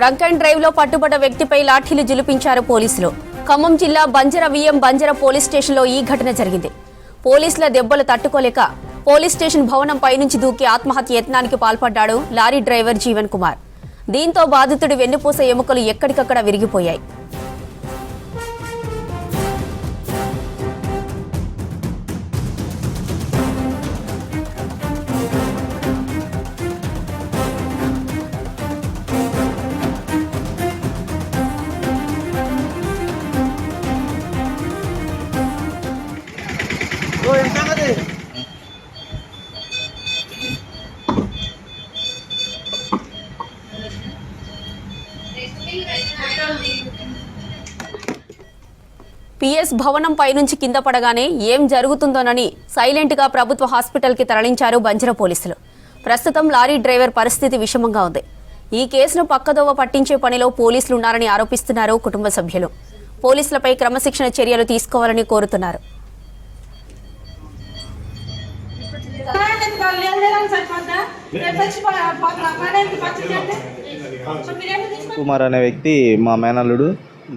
Drunk and drive లో పట్టుబడ్డ వ్యక్తిపై లాఠీలు జిలిపించారు పోలీసులు. ఖమ్మం జిల్లా బంజర పోలీస్ స్టేషన్లో ఈ ఘటన జరిగింది. పోలీసుల దెబ్బలు తట్టుకోలేక పోలీస్ స్టేషన్ భవనం పైనుంచి దూకి ఆత్మహత్య యత్నానికి పాల్పడ్డాడు లారీ డ్రైవర్ జీవన్ కుమార్. దీంతో బాధితుడి వెన్నుపూస ఎముకలు ఎక్కడికక్కడ విరిగిపోయాయి. పిఎస్ భవనం పైనుంచి కింద పడగానే ఏం జరుగుతుందోనని సైలెంట్ గా ప్రభుత్వ హాస్పిటల్ కి తరలించారు బంజర పోలీసులు. ప్రస్తుతం లారీ డ్రైవర్ పరిస్థితి విషమంగా ఉంది. ఈ కేసును పక్కదోవ పట్టించే పనిలో పోలీసులు ఉన్నారని ఆరోపిస్తున్నారు కుటుంబ సభ్యులు. పోలీసులపై క్రమశిక్షణ చర్యలు తీసుకోవాలని కోరుతున్నారు. కుమార్ అనే వ్యక్తి మా మేనల్లుడు.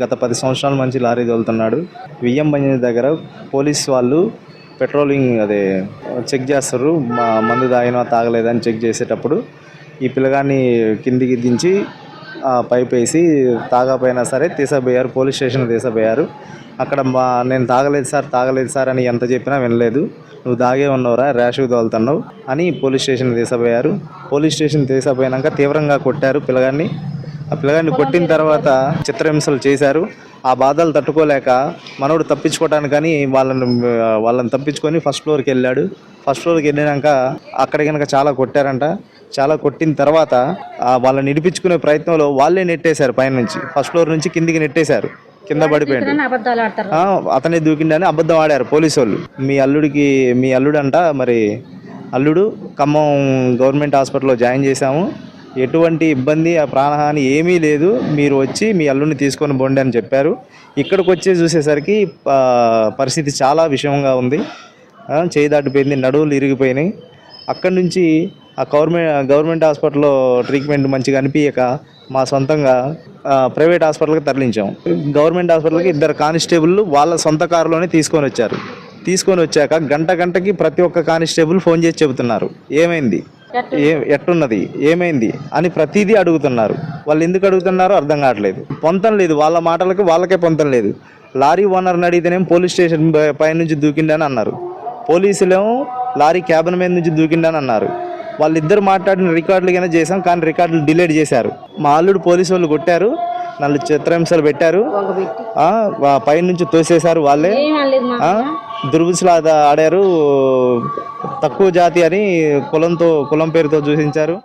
గత 10 సంవత్సరాల నుంచి లారీ తోలుతున్నాడు. వియ్యం బంజర్ దగ్గర పోలీస్ వాళ్ళు పెట్రోలింగ్ చెక్ చేస్తారు. మందు తాగినా తాగలేదని చెక్ చేసేటప్పుడు ఈ పిల్లగాన్ని కిందికి దించి పైప్ వేసి తాగపోయినా సరే తీసపోయారు. Police station తీసపోయారు. అక్కడ నేను తాగలేదు సార్ అని ఎంత చెప్పినా వినలేదు. నువ్వు తాగే ఉన్నవరా, ర్యాష్గా తోలుతున్నావు అని పోలీస్ స్టేషన్ తీసపోయారు. పోలీస్ స్టేషన్ తీసపోయినాక తీవ్రంగా కొట్టారు పిల్లగాన్ని. ఆ పిల్లగాన్ని కొట్టిన తర్వాత చిత్రహింసలు చేశారు. ఆ బాధలు తట్టుకోలేక మనోడు తప్పించుకోవడానికని వాళ్ళని తప్పించుకొని ఫస్ట్ ఫ్లోర్కి వెళ్ళాడు. ఫస్ట్ ఫ్లోర్కి వెళ్ళినాక అక్కడ కనుక చాలా కొట్టారంట. చాలా కొట్టిన తర్వాత వాళ్ళని ఇడిపించుకునే ప్రయత్నంలో వాళ్ళే నెట్టేశారు. పైనుంచి ఫస్ట్ ఫ్లోర్ నుంచి కిందికి నెట్టేశారు. కింద పడిపోయాడు. అతనే దూకిండని అబద్ధం ఆడారు పోలీసు వాళ్ళు. మీ అల్లుడు అంట, మరి అల్లుడు ఖమ్మం గవర్నమెంట్ హాస్పిటల్లో జాయిన్ చేశాము, ఎటువంటి ఇబ్బంది ప్రాణహాని ఏమీ లేదు, మీరు వచ్చి మీ అల్లుడిని తీసుకొని పోండి అని చెప్పారు. ఇక్కడికి వచ్చి చూసేసరికి పరిస్థితి చాలా విషమంగా ఉంది. చేయి దాటిపోయింది, నడువులు ఇరిగిపోయినాయి. అక్కడి నుంచి ఆ గవర్నమెంట్ హాస్పిటల్లో ట్రీట్మెంట్ మంచిగా అనిపించక మా సొంతంగా ప్రైవేట్ హాస్పిటల్కి తరలించాము. గవర్నమెంట్ హాస్పిటల్కి 2 కానిస్టేబుల్ వాళ్ళ సొంత కారులోనే తీసుకొని వచ్చారు. తీసుకొని వచ్చాక గంటకి ప్రతి ఒక్క కానిస్టేబుల్ ఫోన్ చేసి చెబుతున్నారు, ఏమైంది, ఎట్టున్నది, ఏమైంది అని ప్రతిదీ అడుగుతున్నారు. వాళ్ళు ఎందుకు అడుగుతున్నారో అర్థం కావట్లేదు. పొంతం లేదు, వాళ్ళ మాటలకు వాళ్ళకే పొంతం లేదు. లారీ ఓనర్ని అడిగితేనేమో పోలీస్ స్టేషన్ పైనుంచి దూకిండని అన్నారు. పోలీసులేమో లారీ క్యాబిన్ మీద నుంచి దూకిండని అన్నారు. వాళ్ళిద్దరు మాట్లాడిన రికార్డులు కానీ చేశాం, కానీ రికార్డులు డిలీట్ చేశారు. మా అల్లుడు పోలీసు వాళ్ళు కొట్టారు, 4 చిత్రహింసలు పెట్టారు, పైనుంచి తోసేశారు. వాళ్ళే దుర్బుసులు ఆడారు. తక్కువ జాతి అని కులం పేరుతో చూసించారు.